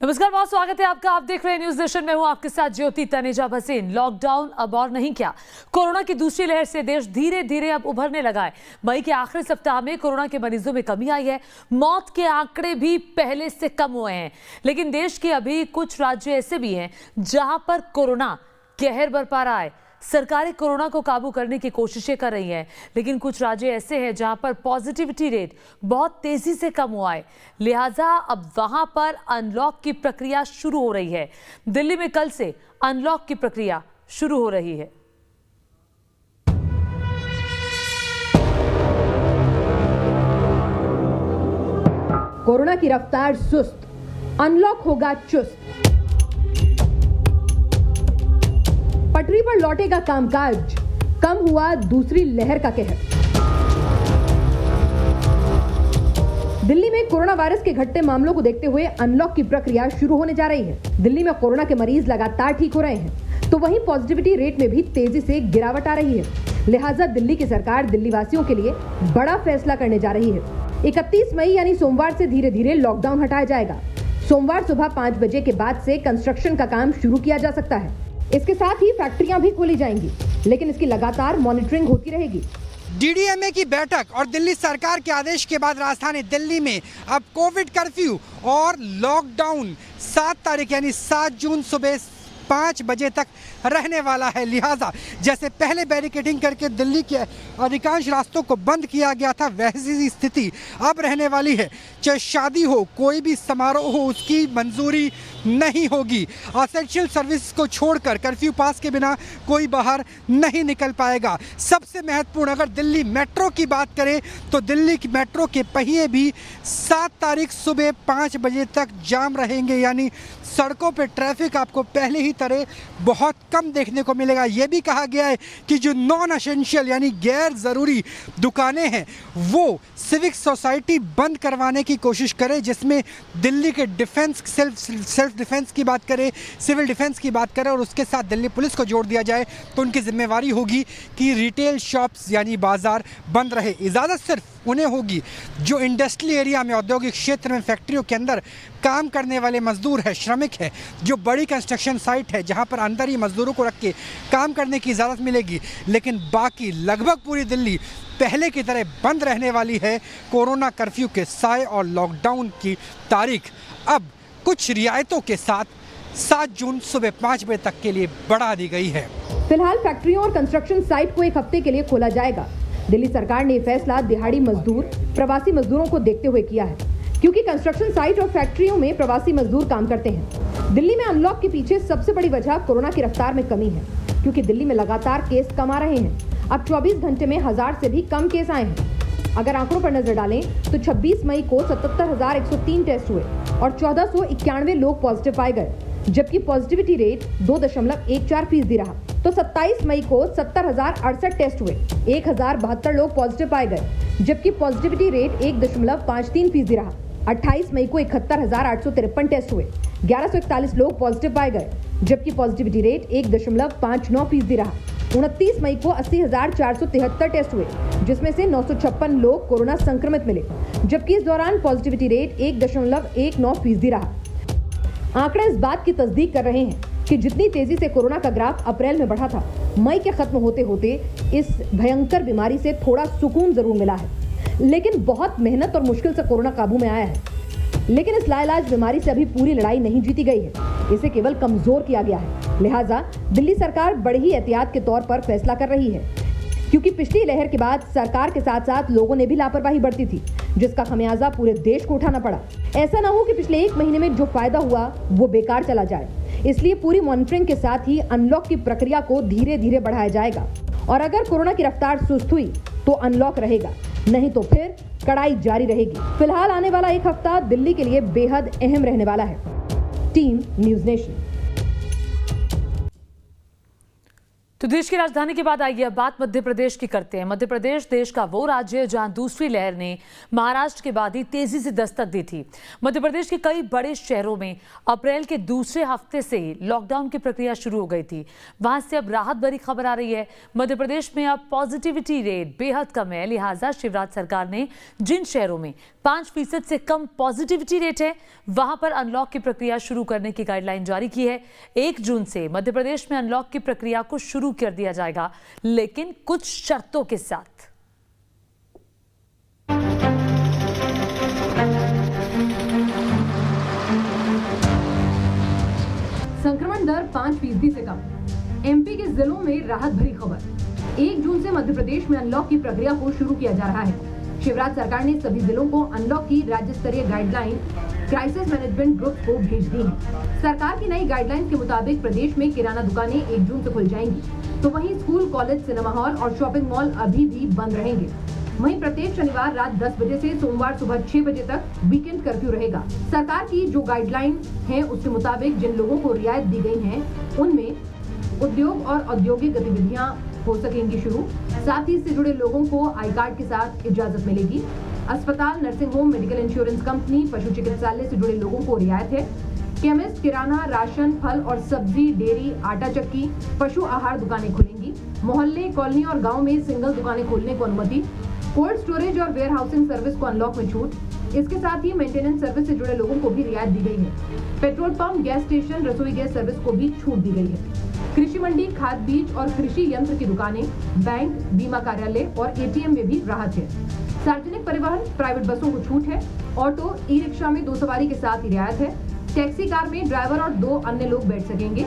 नमस्कार, बहुत स्वागत है आपका। आप देख रहे हैं न्यूज नेशन में हूं आपके साथ ज्योति तनेजा भसीन। लॉकडाउन अब और नहीं क्या, कोरोना की दूसरी लहर से देश धीरे धीरे अब उभरने लगा है। मई के आखिरी सप्ताह में कोरोना के मरीजों में कमी आई है, मौत के आंकड़े भी पहले से कम हुए हैं। लेकिन देश के अभी कुछ राज्य ऐसे भी हैं जहां पर कोरोना कहर बरपा रहा है। सरकारें कोरोना को काबू करने की कोशिशें कर रही हैं, लेकिन कुछ राज्य ऐसे हैं जहां पर पॉजिटिविटी रेट बहुत तेजी से कम हुआ है। लिहाजा अब वहां पर अनलॉक की प्रक्रिया शुरू हो रही है। दिल्ली में कल से अनलॉक की प्रक्रिया शुरू हो रही है। कोरोना की रफ्तार सुस्त, अनलॉक होगा चुस्त। पटरी पर लौटेगा कामकाज, कम हुआ दूसरी लहर का कहर। दिल्ली में कोरोना वायरस के घटते मामलों को देखते हुए अनलॉक की प्रक्रिया शुरू होने जा रही है। दिल्ली में कोरोना के मरीज लगातार ठीक हो रहे हैं, तो वहीं पॉजिटिविटी रेट में भी तेजी से गिरावट आ रही है। लिहाजा दिल्ली की सरकार दिल्ली वासियों के लिए बड़ा फैसला करने जा रही है। 31 मई यानी सोमवार से धीरे धीरे लॉकडाउन हटाया जाएगा। सोमवार सुबह 5 बजे के बाद से कंस्ट्रक्शन का काम शुरू किया जा सकता है। इसके साथ ही फैक्ट्रियां भी खोली जाएंगी, लेकिन इसकी लगातार मॉनिटरिंग होती रहेगी। डीडीएमए की बैठक और दिल्ली सरकार के आदेश के बाद राजधानी दिल्ली में अब कोविड कर्फ्यू और लॉकडाउन 7 तारीख यानी 7 जून सुबह 5 बजे तक रहने वाला है। लिहाजा जैसे पहले बैरिकेडिंग करके दिल्ली के अधिकांश रास्तों को बंद किया गया था, वैसी स्थिति अब रहने वाली है। चाहे शादी हो, कोई भी समारोह हो, उसकी मंजूरी नहीं होगी। एसेंशियल सर्विस को छोड़कर कर्फ्यू पास के बिना कोई बाहर नहीं निकल पाएगा। सबसे महत्वपूर्ण, अगर दिल्ली मेट्रो की बात करें तो दिल्ली की मेट्रो के पहिए भी 7 तारीख सुबह 5 बजे तक जाम रहेंगे, यानी सड़कों पे ट्रैफिक आपको पहले ही तरह बहुत कम देखने को मिलेगा। ये भी कहा गया है कि जो नॉन एसेंशियल यानी गैर ज़रूरी दुकानें हैं वो सिविक सोसाइटी बंद करवाने की कोशिश करे, जिसमें दिल्ली के डिफेंस सेल्फ डिफेंस की बात करें, सिविल डिफेंस की बात करें और उसके साथ दिल्ली पुलिस को जोड़ दिया जाए तो उनकी जिम्मेवारी होगी कि रिटेल शॉप्स यानी बाजार बंद रहे। इजाज़त सिर्फ उन्हें होगी जो इंडस्ट्रियल एरिया में, औद्योगिक क्षेत्र में, फैक्ट्रियों के अंदर काम करने वाले मजदूर है, श्रमिक है, जो बड़ी कंस्ट्रक्शन साइट है जहां पर अंदर ही मजदूरों को रख के काम करने की इजाज़त मिलेगी। लेकिन बाकी लगभग पूरी दिल्ली पहले की तरह बंद रहने वाली है। कोरोना कर्फ्यू के साए और लॉकडाउन की तारीख अब कुछ रियायतों के साथ 7 जून सुबह 5 बजे तक के लिए बढ़ा दी गई है। फिलहाल फैक्ट्रियों और कंस्ट्रक्शन साइट को 1 हफ्ते के लिए खोला जाएगा। दिल्ली सरकार ने फैसला दिहाड़ी मजदूर, प्रवासी मजदूरों को देखते हुए किया है, क्योंकि कंस्ट्रक्शन साइट और फैक्ट्रियों में प्रवासी मजदूर काम करते हैं। दिल्ली में अनलॉक के पीछे सबसे बड़ी वजह कोरोना की रफ्तार में कमी है, क्योंकि दिल्ली में लगातार केस कम आ रहे हैं। अब 24 घंटे में 1000 से भी कम केस आए हैं। अगर आंकड़ों पर नजर डालें तो 26 मई को 77,103 टेस्ट हुए और 1491 लोग पॉजिटिव पाए गए, जबकि पॉजिटिविटी रेट 2.14% रहा। तो 27 मई को 70,068 टेस्ट हुए, 1072 लोग पॉजिटिव पाए गए, जबकि पॉजिटिविटी रेट 1.53% रहा। 28 मई को 71,853 टेस्ट हुए, 1141 लोग पॉजिटिव पाए गए, जबकि पॉजिटिविटी रेट 1.59% रहा। 29 मई को 80,473 टेस्ट हुए, जिसमें से 956 लोग कोरोना संक्रमित मिले, जबकि इस दौरान पॉजिटिविटी रेट 1.19% रहा। आंकड़े इस बात की तस्दीक कर रहे हैं कि जितनी तेजी से कोरोना का ग्राफ अप्रैल में बढ़ा था, मई के खत्म होते होते इस भयंकर बीमारी से थोड़ा सुकून जरूर मिला है। लेकिन बहुत मेहनत और मुश्किल से कोरोना काबू में आया है। लेकिन इस लाइलाज बीमारी से अभी पूरी लड़ाई नहीं जीती गई है, इसे केवल कमजोर किया गया है। लिहाजा दिल्ली सरकार बड़ी ही एहतियात के तौर पर फैसला कर रही है, क्योंकि पिछली लहर के बाद सरकार के साथ साथ लोगों ने भी लापरवाही बरती थी, जिसका खमियाजा पूरे देश को उठाना पड़ा। ऐसा ना हो कि पिछले 1 महीने में जो फायदा हुआ वो बेकार चला जाए। इसलिए पूरी मॉनिटरिंग के साथ ही अनलॉक की प्रक्रिया को धीरे धीरे बढ़ाया जाएगा, और अगर कोरोना की रफ्तार सुस्त हुई तो अनलॉक रहेगा, नहीं तो फिर कड़ाई जारी रहेगी। फिलहाल आने वाला 1 हफ्ता दिल्ली के लिए बेहद अहम रहने वाला है। Team news nation. तो देश की राजधानी के बाद आइए अब बात मध्य प्रदेश की करते हैं। मध्य प्रदेश देश का वो राज्य है जहां दूसरी लहर ने महाराष्ट्र के बाद ही तेजी से दस्तक दी थी। मध्य प्रदेश के कई बड़े शहरों में अप्रैल के दूसरे हफ्ते से लॉकडाउन की प्रक्रिया शुरू हो गई थी। वहां से अब राहत भरी खबर आ रही है। मध्य प्रदेश में अब पॉजिटिविटी रेट बेहद कम है, लिहाजा शिवराज सरकार ने जिन शहरों में 5% से कम पॉजिटिविटी रेट है वहां पर अनलॉक की प्रक्रिया शुरू करने की गाइडलाइन जारी की है। 1 जून से मध्य प्रदेश में अनलॉक की प्रक्रिया को शुरू कर दिया जाएगा, लेकिन कुछ शर्तों के साथ। संक्रमण दर 5% से कम। एमपी के जिलों में राहत भरी खबर। 1 जून से मध्य प्रदेश में अनलॉक की प्रक्रिया को शुरू किया जा रहा है। शिवराज सरकार ने सभी जिलों को अनलॉक की राज्य स्तरीय गाइडलाइन क्राइसिस मैनेजमेंट ग्रुप को भेज दी है। सरकार की नई गाइडलाइंस के मुताबिक प्रदेश में किराना दुकानें 1 जून से खुल जाएंगी, तो वहीं स्कूल, कॉलेज, सिनेमा हॉल और शॉपिंग मॉल अभी भी बंद रहेंगे। वहीं प्रत्येक शनिवार रात 10 बजे से सोमवार सुबह 6 बजे तक वीकेंड कर्फ्यू रहेगा। सरकार की जो गाइडलाइन है उसके मुताबिक जिन लोगों को रियायत दी गई है उनमें उद्योग और औद्योगिक गतिविधियां हो सकेंगी शुरू। साथ ही इससे जुड़े लोगों को आई कार्ड के साथ इजाजत मिलेगी। अस्पताल, nursing home, medical insurance company, पशु चिकित्सालय से जुड़े लोगों को रियायत है। केमिस्ट, किराना, राशन, फल और सब्जी, डेयरी, आटा चक्की, पशु आहार दुकानें खुलेंगी। मोहल्ले, कॉलोनी और गांव में सिंगल दुकानें खोलने को अनुमति। कोल्ड स्टोरेज और वेयर हाउसिंग सर्विस को अनलॉक में छूट। इसके साथ ही मेंटेनेंस सर्विस से जुड़े लोगों को भी रियायत दी गई है। पेट्रोल पंप, गैस स्टेशन, रसोई गैस सर्विस को भी छूट दी गई है। कृषि मंडी, खाद बीज और कृषि यंत्र की दुकानें, बैंक, बीमा कार्यालय और एटीएम में भी राहत है। सार्वजनिक परिवहन, प्राइवेट बसों को छूट है। ऑटो, ई रिक्शा में 2 सवारी के साथ ही रियायत है। टैक्सी कार में ड्राइवर और 2 अन्य लोग बैठ सकेंगे।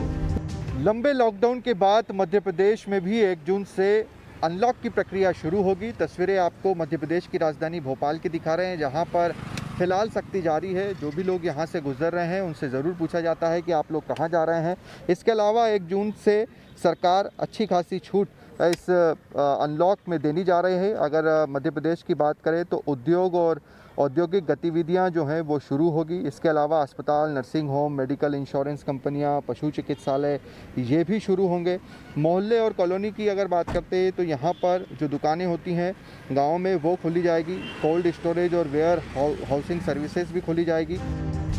लंबे लॉकडाउन के बाद मध्य प्रदेश में भी 1 जून से अनलॉक की प्रक्रिया शुरू होगी। तस्वीरें आपको मध्य प्रदेश की राजधानी भोपाल की दिखा रहे हैं, जहां पर फिलहाल सख्ती जारी है। जो भी लोग यहां से गुजर रहे हैं उनसे ज़रूर पूछा जाता है कि आप लोग कहां जा रहे हैं। इसके अलावा 1 जून से सरकार अच्छी खासी छूट इस अनलॉक में देनी जा रही है। अगर मध्य प्रदेश की बात करें तो उद्योग और औद्योगिक गतिविधियां जो हैं वो शुरू होगी। इसके अलावा अस्पताल, नर्सिंग होम, मेडिकल इंश्योरेंस कंपनियां, पशु चिकित्सालय ये भी शुरू होंगे। मोहल्ले और कॉलोनी की अगर बात करते हैं तो यहाँ पर जो दुकानें होती हैं गाँव में वो खोली जाएगी। कोल्ड स्टोरेज और वेयर हाउसिंग सर्विसेज भी खोली जाएगी।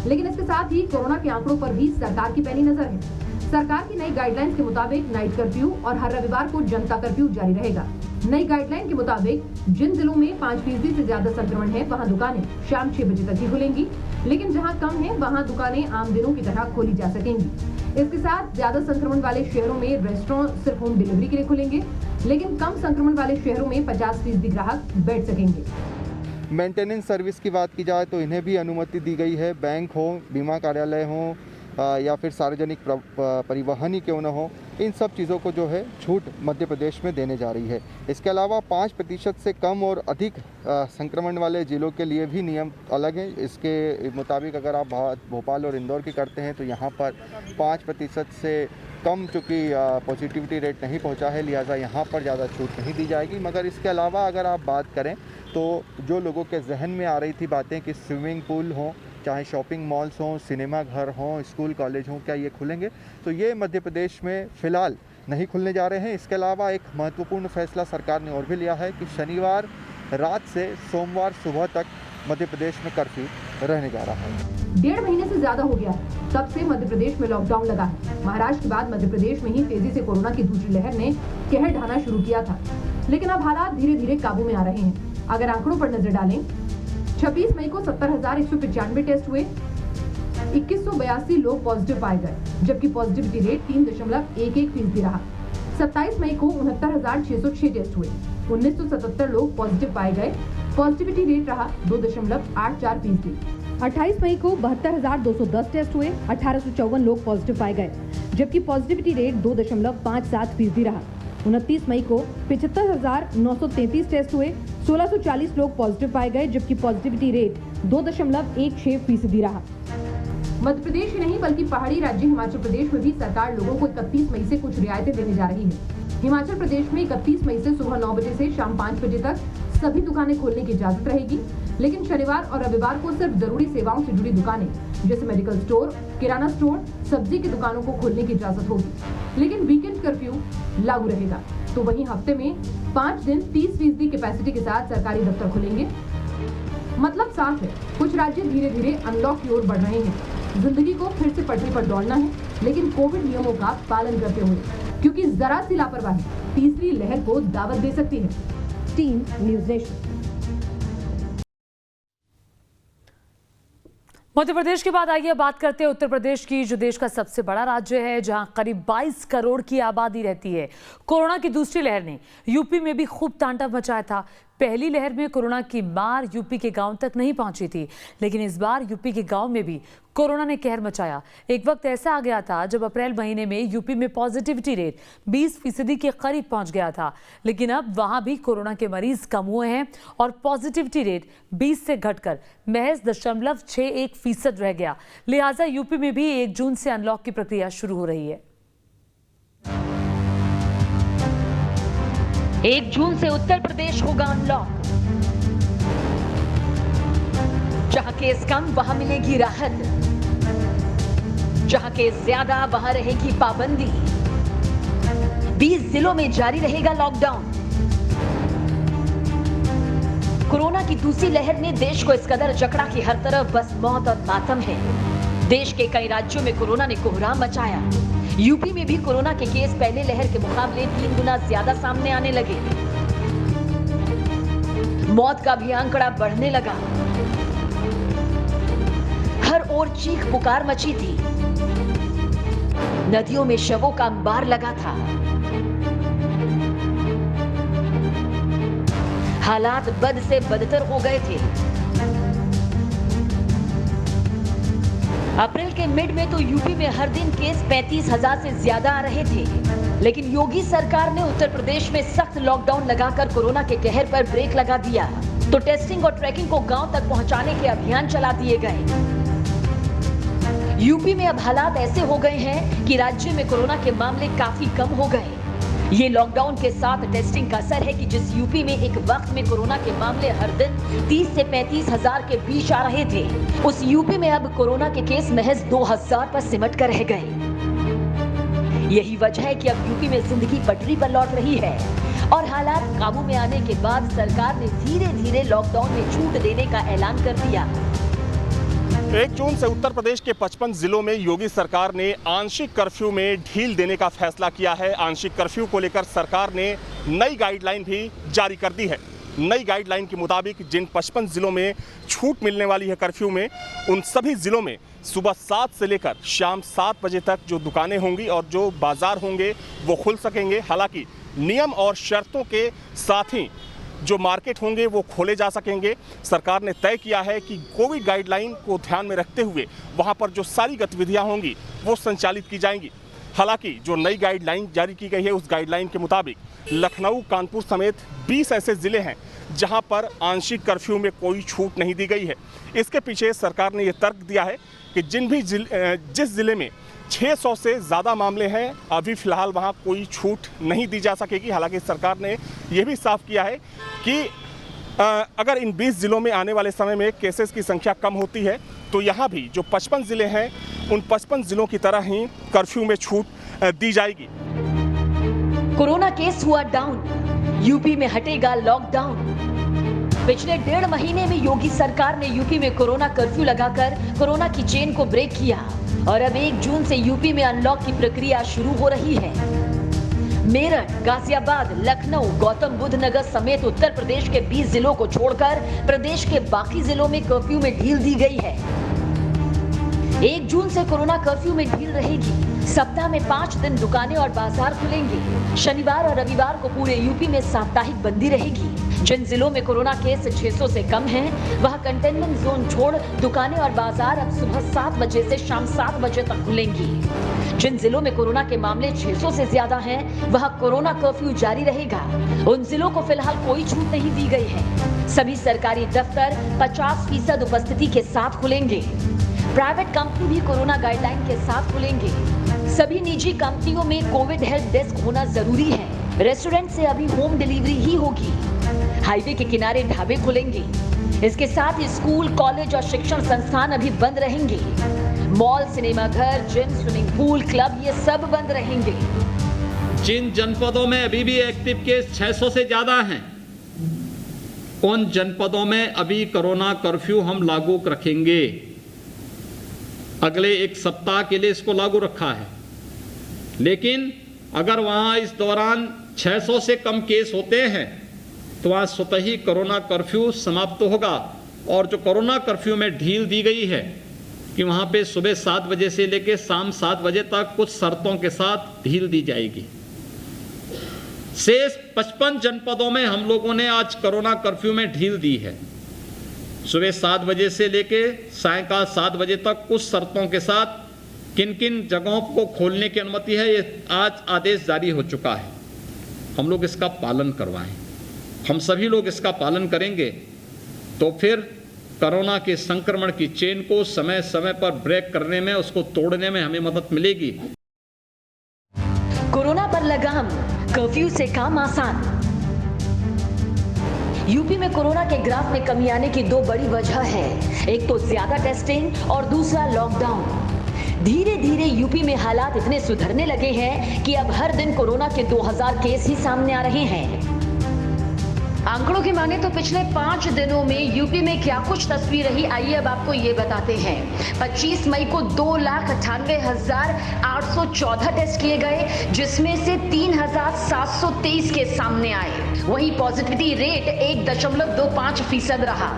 लेकिन इसके साथ ही कोरोना के आंकड़ों पर भी सरकार की पैनी नजर है। सरकार की नई गाइडलाइंस के मुताबिक नाइट कर्फ्यू और हर रविवार को जनता कर्फ्यू जारी रहेगा। नई गाइडलाइन के मुताबिक जिन जिलों में 5% से ज्यादा संक्रमण है वहां दुकानें शाम 6 बजे तक ही खुलेंगी, लेकिन जहां कम है वहां दुकानें आम दिनों की तरह खोली जा सकेंगी। इसके साथ ज्यादा संक्रमण वाले शहरों में रेस्टोरेंट सिर्फ होम डिलीवरी के लिए खुलेंगे, लेकिन कम संक्रमण वाले शहरों में 50% ग्राहक बैठ सकेंगे। मेंटेनेंस सर्विस की बात की जाए तो इन्हें भी अनुमति दी गई है। बैंक हो, बीमा कार्यालय हो या फिर सार्वजनिक परिवहन ही क्यों न हो, इन सब चीज़ों को जो है छूट मध्य प्रदेश में देने जा रही है। इसके अलावा 5% से कम और अधिक संक्रमण वाले ज़िलों के लिए भी नियम अलग हैं। इसके मुताबिक अगर आप भोपाल और इंदौर की करते हैं तो यहाँ पर 5% से कम चूँकि पॉजिटिविटी रेट नहीं पहुँचा है, लिहाजा यहाँ पर ज़्यादा छूट नहीं दी जाएगी। मगर इसके अलावा अगर आप बात करें तो जो लोगों के जहन में आ रही थी बातें कि स्विमिंग पूल हों, चाहे शॉपिंग मॉल्स हों, सिनेमा घर हों, स्कूल कॉलेज हों, क्या ये खुलेंगे, तो ये मध्य प्रदेश में फ़िलहाल नहीं खुलने जा रहे हैं। इसके अलावा एक महत्वपूर्ण फैसला सरकार ने और भी लिया है कि शनिवार रात से सोमवार सुबह तक मध्य प्रदेश में कर्फ्यू रहने जा रहा है। 1.5 महीने से ज्यादा हो गया है तब से मध्य प्रदेश में लॉकडाउन लगा है। महाराष्ट्र के बाद मध्य प्रदेश में ही तेजी से कोरोना की दूसरी लहर ने कहर ढाना शुरू किया था, लेकिन अब हालात धीरे धीरे काबू में आ रहे हैं। अगर आंकड़ों पर नजर डालें, 26 मई को 70,195 टेस्ट हुए, 2182 लोग पॉजिटिव पाए गए, जबकि पॉजिटिविटी रेट 3.11% रहा। 27 मई को 69,606 टेस्ट हुए, 1977 लोग पॉजिटिव पाए गए, पॉजिटिविटी रेट रहा 2.84%। 28 मई को 72,210 टेस्ट हुए, 1854 लोग पॉजिटिव पाए गए, जबकि पॉजिटिविटी रेट 2.57% रहा। 29 मई को 75,933 टेस्ट हुए, 1640 लोग पॉजिटिव पाए गए, जबकि पॉजिटिविटी रेट 2.16% रहा। मध्य प्रदेश ही नहीं बल्कि पहाड़ी राज्य हिमाचल प्रदेश में भी सरकार लोगों को 31 मई से कुछ रियायतें देने जा रही है। हिमाचल प्रदेश में 31 मई से सुबह 9 बजे से शाम 5 बजे तक सभी दुकानें खोलने की इजाजत रहेगी, लेकिन शनिवार और रविवार को सिर्फ जरूरी सेवाओं से जुड़ी दुकानें जैसे मेडिकल स्टोर, किराना स्टोर, सब्जी की दुकानों को खोलने की इजाजत होगी। लेकिन वीकेंड कर्फ्यू लागू रहेगा। तो वहीं हफ्ते में 5 दिन 30% कैपेसिटी के साथ सरकारी दफ्तर खुलेंगे। मतलब साफ है, कुछ राज्य धीरे धीरे अनलॉक की ओर बढ़ रहे हैं। जिंदगी को फिर से पटरी पर दौड़ना है, लेकिन कोविड नियमों का पालन करते हुए, क्योंकि जरा सी लापरवाही तीसरी लहर को दावत दे सकती है। Team news nation. Madhya Pradesh के बाद आइए बात करते हैं उत्तर प्रदेश की, जो देश का सबसे बड़ा राज्य है, जहां करीब 22 करोड़ की आबादी रहती है। कोरोना की दूसरी लहर ने यूपी में भी खूब तांडव मचाया था। पहली लहर में कोरोना की मार यूपी के गांव तक नहीं पहुंची थी, लेकिन इस बार यूपी के गांव में भी कोरोना ने कहर मचाया। एक वक्त ऐसा आ गया था जब अप्रैल महीने में यूपी में पॉजिटिविटी रेट 20% के करीब पहुंच गया था, लेकिन अब वहां भी कोरोना के मरीज कम हुए हैं और पॉजिटिविटी रेट 20 से घटकर महज 0.61% रह गया। लिहाजा यूपी में भी 1 जून से अनलॉक की प्रक्रिया शुरू हो रही है। 1 जून से उत्तर प्रदेश होगा अनलॉक। जहां केस कम वहां मिलेगी राहत, जहां केस ज्यादा वहां रहेगी पाबंदी। 20 जिलों में जारी रहेगा लॉकडाउन। कोरोना की दूसरी लहर ने देश को इस कदर जकड़ा कि हर तरफ बस मौत और मातम है। देश के कई राज्यों में कोरोना ने कोहराम मचाया। यूपी में भी कोरोना के केस पहले लहर के मुकाबले 3 गुना ज्यादा सामने आने लगे। मौत का भी आंकड़ा बढ़ने लगा। हर ओर चीख पुकार मची थी। नदियों में शवों का अंबार लगा था। हालात बद से बदतर हो गए थे। अप्रैल के मिड में तो यूपी में हर दिन केस 35,000 से ज्यादा आ रहे थे, लेकिन योगी सरकार ने उत्तर प्रदेश में सख्त लॉकडाउन लगाकर कोरोना के कहर पर ब्रेक लगा दिया। तो टेस्टिंग और ट्रैकिंग को गांव तक पहुंचाने के अभियान चला दिए गए। यूपी में अब हालात ऐसे हो गए हैं कि राज्य में कोरोना के मामले काफी कम हो गए। ये लॉकडाउन के साथ टेस्टिंग का असर है कि जिस यूपी में एक वक्त में कोरोना के मामले हर दिन 30 से 35,000 के बीच आ रहे थे, उस यूपी में अब कोरोना के केस महज 2,000 पर सिमट कर रह गए। यही वजह है कि अब यूपी में जिंदगी पटरी पर लौट रही है और हालात काबू में आने के बाद सरकार ने धीरे धीरे लॉकडाउन में छूट देने का ऐलान कर दिया। 1 जून से उत्तर प्रदेश के 55 जिलों में योगी सरकार ने आंशिक कर्फ्यू में ढील देने का फैसला किया है। आंशिक कर्फ्यू को लेकर सरकार ने नई गाइडलाइन भी जारी कर दी है। नई गाइडलाइन के मुताबिक जिन 55 जिलों में छूट मिलने वाली है कर्फ्यू में, उन सभी जिलों में सुबह 7 से लेकर शाम 7 बजे तक जो दुकानें होंगी और जो बाजार होंगे वो खुल सकेंगे। हालांकि नियम और शर्तों के साथ ही जो मार्केट होंगे वो खोले जा सकेंगे। सरकार ने तय किया है कि कोविड गाइडलाइन को ध्यान में रखते हुए वहां पर जो सारी गतिविधियां होंगी वो संचालित की जाएंगी। हालांकि जो नई गाइडलाइन जारी की गई है उस गाइडलाइन के मुताबिक लखनऊ, कानपुर समेत 20 ऐसे ज़िले हैं जहां पर आंशिक कर्फ्यू में कोई छूट नहीं दी गई है। इसके पीछे सरकार ने ये तर्क दिया है कि जिस ज़िले में 600 से ज़्यादा मामले हैं, अभी फ़िलहाल वहाँ कोई छूट नहीं दी जा सकेगी। हालांकि सरकार ने यह भी साफ किया है कि अगर इन 20 ज़िलों में आने वाले समय में केसेस की संख्या कम होती है तो यहाँ भी जो 55 ज़िले हैं उन 55 ज़िलों की तरह ही कर्फ्यू में छूट दी जाएगी। कोरोना केस हुआ डाउन, यूपी में हटेगा लॉकडाउन। पिछले 1.5 महीने में योगी सरकार ने यूपी में कोरोना कर्फ्यू लगाकर कोरोना की चेन को ब्रेक किया और अब 1 जून से यूपी में अनलॉक की प्रक्रिया शुरू हो रही है। मेरठ, गाजियाबाद, लखनऊ, गौतम बुद्ध नगर समेत उत्तर प्रदेश के 20 जिलों को छोड़कर प्रदेश के बाकी जिलों में कर्फ्यू में ढील दी गई है। 1 जून से कोरोना कर्फ्यू में ढील रहेगी। सप्ताह में 5 दिन दुकानें और बाजार खुलेंगे। शनिवार और रविवार को पूरे यूपी में साप्ताहिक बंदी रहेगी। जिन जिलों में कोरोना केस 600 से कम हैं, वहां कंटेनमेंट जोन छोड़ दुकानें और बाजार अब सुबह 7 बजे से शाम 7 बजे तक खुलेंगी। जिन जिलों में कोरोना के मामले 600 से ज्यादा हैं, वहां कोरोना कर्फ्यू जारी रहेगा। उन जिलों को फिलहाल कोई छूट नहीं दी गई है। सभी सरकारी दफ्तर 50% उपस्थिति के साथ खुलेंगे। प्राइवेट कंपनी भी कोरोना गाइडलाइन के साथ खुलेंगे। सभी निजी कंपनियों में कोविड हेल्प डेस्क होना जरूरी है। रेस्टोरेंट से अभी होम डिलीवरी ही होगी। हाईवे के किनारे ढाबे खुलेंगे। इसके साथ ही स्कूल, कॉलेज और शिक्षण संस्थान अभी बंद रहेंगे। मॉल, सिनेमाघर, जिम, स्विमिंग पूल, क्लब ये सब बंद रहेंगे। जिन जनपदों में अभी भी एक्टिव केस 600 से ज्यादा हैं, उन जनपदों में अभी कोरोना कर्फ्यू हम लागू रखेंगे। अगले एक सप्ताह के लिए इसको लागू रखा है, लेकिन अगर वहां इस दौरान 600 से कम केस होते हैं तो वहां स्वतः ही कोरोना कर्फ्यू समाप्त होगा। और जो कोरोना कर्फ्यू में ढील दी गई है कि वहां पे सुबह 7 बजे से लेकर शाम 7 बजे तक कुछ शर्तों के साथ ढील दी जाएगी। शेष 55 जनपदों में हम लोगों ने आज कोरोना कर्फ्यू में ढील दी है। सुबह 7 बजे से लेके सायंकाल 7 बजे तक कुछ शर्तों के साथ किन किन जगहों को खोलने की अनुमति है, ये आज आदेश जारी हो चुका है। हम लोग इसका पालन करवाएं। हम सभी लोग इसका पालन करेंगे तो फिर कोरोना के संक्रमण की चेन को समय समय पर ब्रेक करने में, उसको तोड़ने में हमें मदद मिलेगी। कोरोना पर लगाम, कर्फ्यू से काम आसान। यूपी में कोरोना के ग्राफ में कमी आने की दो बड़ी वजह है। एक तो ज्यादा टेस्टिंग और दूसरा लॉकडाउन। धीरे धीरे यूपी में हालात इतने सुधरने लगे हैं कि अब हर दिन कोरोना के 2000 केस ही सामने आ रहे हैं। आंकड़ों की माने तो पिछले 5 दिनों में यूपी में क्या कुछ तस्वीर रही, आइए अब आपको ये बताते हैं। 25 मई को 2,98,814 टेस्ट किए गए, जिसमें से 3,723 केस सामने आए। वहीं पॉजिटिविटी रेट 1.25% रहा।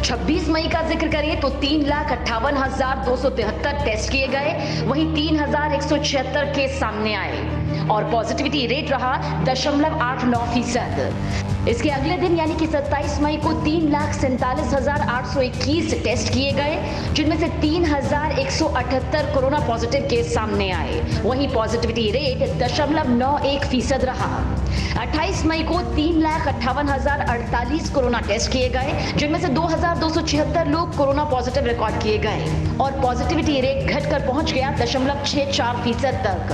26 मई का जिक्र करें तो 3,58,273 टेस्ट किए गए, वहीं 3,176 केस सामने आए और पॉजिटिविटी रेट रहा 0.89%। इसके अगले दिन यानी कि 27 मई को 3,47,821 टेस्ट किए गए, जिनमें से 3,178 कोरोना पॉजिटिव केस सामने आए, वहीं पॉजिटिविटी रेट 0.91% रहा। 28 मई को 3,58,048 कोरोना टेस्ट किए गए, जिनमें से 2,276 लोग कोरोना पॉजिटिव रिकॉर्ड किए गए और पॉजिटिविटी रेट घटकर पहुंच गया 0.64% तक।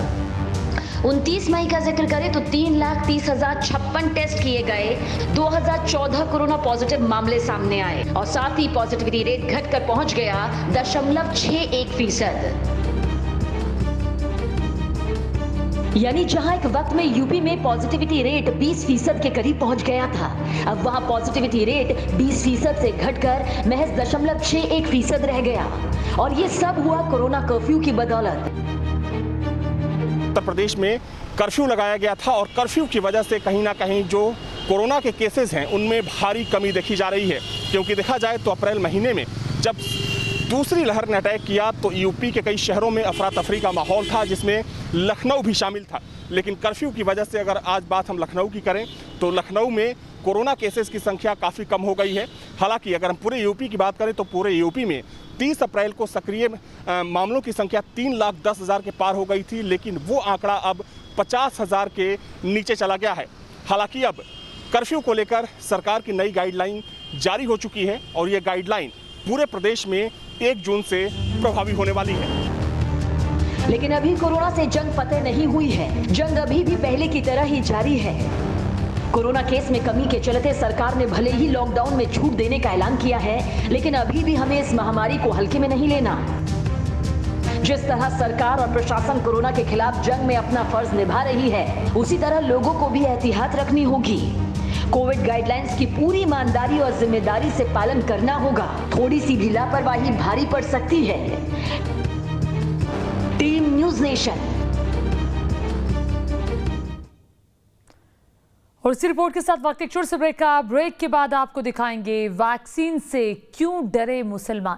29 मई का जिक्र करें तो 3,30,056 टेस्ट किए गए, 2,014 कोरोना पॉजिटिव मामले सामने आए और साथ ही पॉजिटिविटी रेट घटकर पहुंच गया 0.61%। यानी जहां एक वक्त में यूपी में पॉजिटिविटी रेट 20% के करीब पहुंच गया था, अब वहां पॉजिटिविटी रेट 20% से घटकर महज 0.61% रह गया। और ये सब हुआ कोरोना कर्फ्यू की बदौलत। उत्तर प्रदेश में कर्फ्यू लगाया गया था और कर्फ्यू की वजह से कहीं ना कहीं जो कोरोना के केसेस हैं उनमें भारी कमी देखी जा रही है। क्योंकि देखा जाए तो अप्रैल महीने में जब दूसरी लहर ने अटैक किया तो यूपी के कई शहरों में अफरा तफरी का माहौल था, जिसमें लखनऊ भी शामिल था। लेकिन कर्फ्यू की वजह से अगर आज बात हम लखनऊ की करें तो लखनऊ में कोरोना केसेस की संख्या काफ़ी कम हो गई है। हालांकि अगर हम पूरे यूपी की बात करें तो पूरे यूपी में 30 अप्रैल को सक्रिय मामलों की संख्या 3,10,000 के पार हो गई थी, लेकिन वो आंकड़ा अब 50,000 के नीचे चला गया है। हालांकि अब कर्फ्यू को लेकर सरकार की नई गाइडलाइन जारी हो चुकी है और ये गाइडलाइन पूरे प्रदेश में 1 जून से प्रभावी होने वाली है। लेकिन अभी कोरोना से जंग फतेह नहीं हुई है। जंग अभी भी पहले की तरह ही जारी है। कोरोना केस में कमी के चलते सरकार ने भले ही लॉकडाउन में छूट देने का ऐलान किया है, लेकिन अभी भी हमें इस महामारी को हल्के में नहीं लेना। जिस तरह सरकार और प्रशासन कोरोना के खिलाफ जंग में अपना फर्ज निभा रही है, उसी तरह लोगों को भी एहतियात रखनी होगी। कोविड गाइडलाइंस की पूरी ईमानदारी और जिम्मेदारी से पालन करना होगा। थोड़ी सी भी लापरवाही भारी पड़ सकती है। Team news nation. और इसी रिपोर्ट के साथ वक्त एक छोटे से ब्रेक के बाद आपको दिखाएंगे वैक्सीन से क्यों डरे मुसलमान।